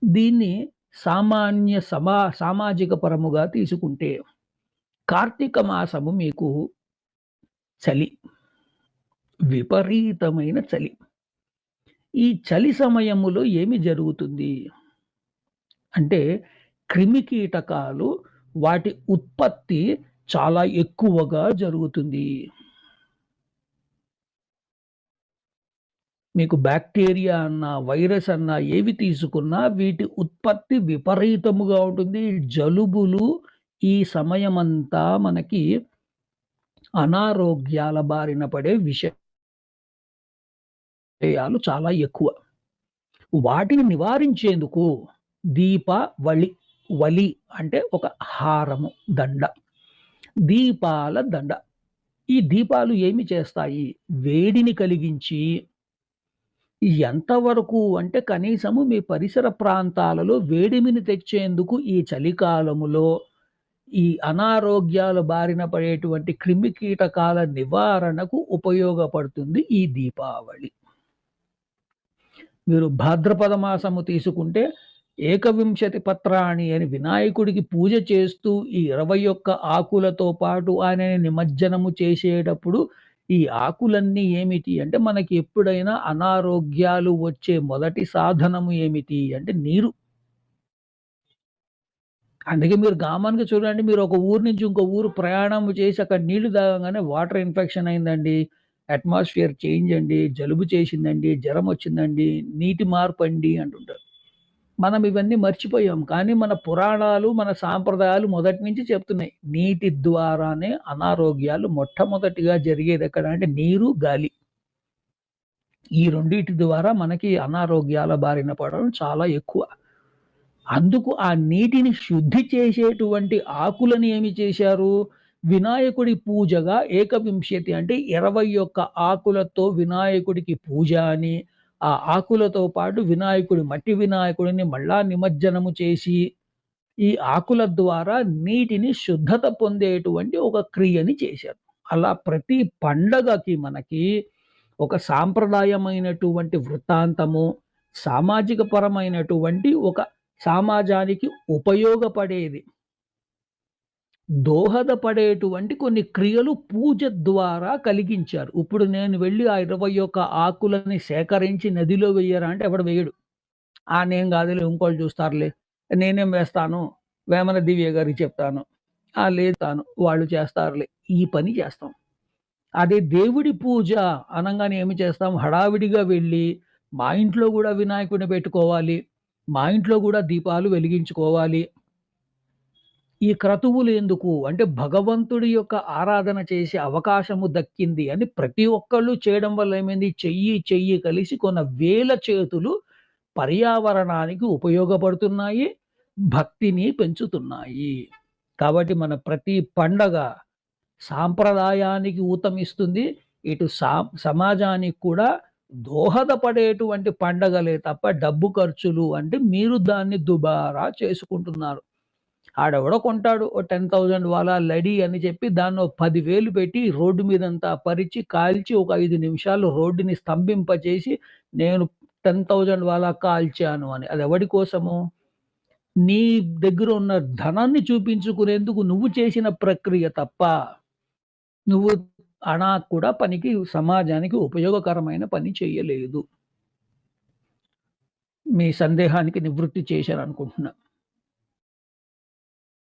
దీన్ని సామాజిక పరముగా తీసుకుంటే కార్తీక మాసము మీకు చలి. విపరీతమైన చలి. ఈ చలి సమయములో ఏమి జరుగుతుంది? అంటే క్రిమికీటకాలు వాటి ఉత్పత్తి చాలా ఎక్కువగా జరుగుతుంది. మీకు బాక్టీరియా అన్నా, వైరస్ అన్నా ఏవి తీసుకున్నా వీటి ఉత్పత్తి విపరీతముగా ఉంటుంది. జలుబులు ఈ సమయమంతా మనకి అనారోగ్యాల బారిన పడే విషయాలు చాలా ఎక్కువ. వాటిని నివారించేందుకు దీపావళి. వలి అంటే ఒక హారము, దండ. దీపాల దండ. ఈ దీపాలు ఏమి చేస్తాయి? వేడిని కలిగించి ఎంతవరకు అంటే కనీసము మీ పరిసర ప్రాంతాలలో వేడిమిని తెచ్చేందుకు ఈ చలికాలములో ఈ అనారోగ్యాల బారిన పడేటువంటి క్రిమికీటకాల నివారణకు ఉపయోగపడుతుంది ఈ దీపావళి. మీరు భాద్రపద మాసము తీసుకుంటే ఏకవింశతి పత్రాణి అని వినాయకుడికి పూజ చేస్తూ ఈ 21 ఆకులతో పాటు ఆయనని నిమజ్జనము చేసేటప్పుడు ఈ ఆకులన్నీ ఏమిటి అంటే మనకి ఎప్పుడైనా అనారోగ్యాలు వచ్చే మొదటి సాధనము ఏమిటి అంటే నీరు. అందుకే మీరు కామన్‌గా చూడండి, మీరు ఒక ఊరు నుంచి ఇంకో ఊరు ప్రయాణం చేసి అక్కడ నీళ్లు తాగంగానే వాటర్ ఇన్ఫెక్షన్ అయిందండి, అట్మాస్ఫియర్ చేంజ్ అండి, జలుబు చేసిందండి, జరం వచ్చిందండి, నీటి మార్పండి అంటుంటారు. మనం ఇవన్నీ మర్చిపోయాం. కానీ మన పురాణాలు, మన సాంప్రదాయాలు మొదటి నుంచి చెప్తున్నాయి. నీటి ద్వారానే అనారోగ్యాలు మొట్టమొదటిగా జరిగేదెక్కడ అంటే నీరు, గాలి. ఈ రెండిటి ద్వారా మనకి అనారోగ్యాల బారిన పడడం చాలా ఎక్కువ. అందుకు ఆ నీటిని శుద్ధి చేసేటువంటి ఆకులని ఏమి చేశారు? వినాయకుడి పూజగా ఏకవింశతి అంటే 21 ఆకులతో వినాయకుడికి పూజ అని, ఆ ఆకులతో పాటు మట్టి వినాయకుడిని మళ్ళా నిమజ్జనము చేసి, ఈ ఆకుల ద్వారా నీటిని శుద్ధత పొందేటువంటి ఒక క్రియని చేశారు. అలా ప్రతి పండగకి మనకి ఒక సాంప్రదాయమైనటువంటి వృత్తాంతము, సామాజిక పరమైనటువంటి ఒక సమాజానికి ఉపయోగపడేది, దోహదపడేటువంటి కొన్ని క్రియలు పూజ ద్వారా కలిగించారు. ఇప్పుడు నేను వెళ్లి ఆ 21 ఆకులని సేకరించి నదిలో వెయ్యరా అంటే ఎవడు వేయడు. నేను కాదులే ఇంకోళ్ళు చూస్తారులే. నేనేం వేస్తాను, వేమన దివ్య గారికి చెప్తాను. లేదు వాళ్ళు చేస్తారులే. ఈ పని చేస్తాం. అదే దేవుడి పూజ అనంగానే ఏమి చేస్తాం? హడావిడిగా వెళ్ళి మా ఇంట్లో గూడా వినాయకుడిని పెట్టుకోవాలి, మా ఇంట్లో గూడా దీపాలు వెలిగించుకోవాలి. ఈ క్రతువులు ఎందుకు? అంటే భగవంతుడి యొక్క ఆరాధన చేసే అవకాశము దక్కింది అని ప్రతి ఒక్కళ్ళు చేయడం వల్ల ఏమైంది? చెయ్యి, చెయ్యి కలిసి కొన్న వేల చేతులు పర్యావరణానికి ఉపయోగపడుతున్నాయి. భక్తిని పెంచుతున్నాయి. కాబట్టి మన ప్రతి పండగ సాంప్రదాయానికి ఊతమిస్తుంది. ఇటు సమాజానికి కూడా దోహదపడేటువంటి పండగలే తప్ప డబ్బు ఖర్చులు అంటే మీరు దాన్ని దుబారా చేసుకుంటున్నారు. ఆడెవడో కొంటాడు. ఓ 10,000 వాలా లడీ అని చెప్పి దాన్నో 10,000 పెట్టి రోడ్డు మీదంతా పరిచి, కాల్చి ఒక 5 నిమిషాలు రోడ్డుని స్తంభింపచేసి నేను 10,000 వాలా కాల్చాను అని. అదెవడి కోసము? నీ దగ్గర ఉన్న ధనాన్ని చూపించుకునేందుకు నువ్వు చేసిన ప్రక్రియ తప్ప, నువ్వు కూడా పనికి సమాజానికి ఉపయోగకరమైన పని చేయలేదు. మీ సందేహానికి నివృత్తి చేశాననుకుంటున్నా.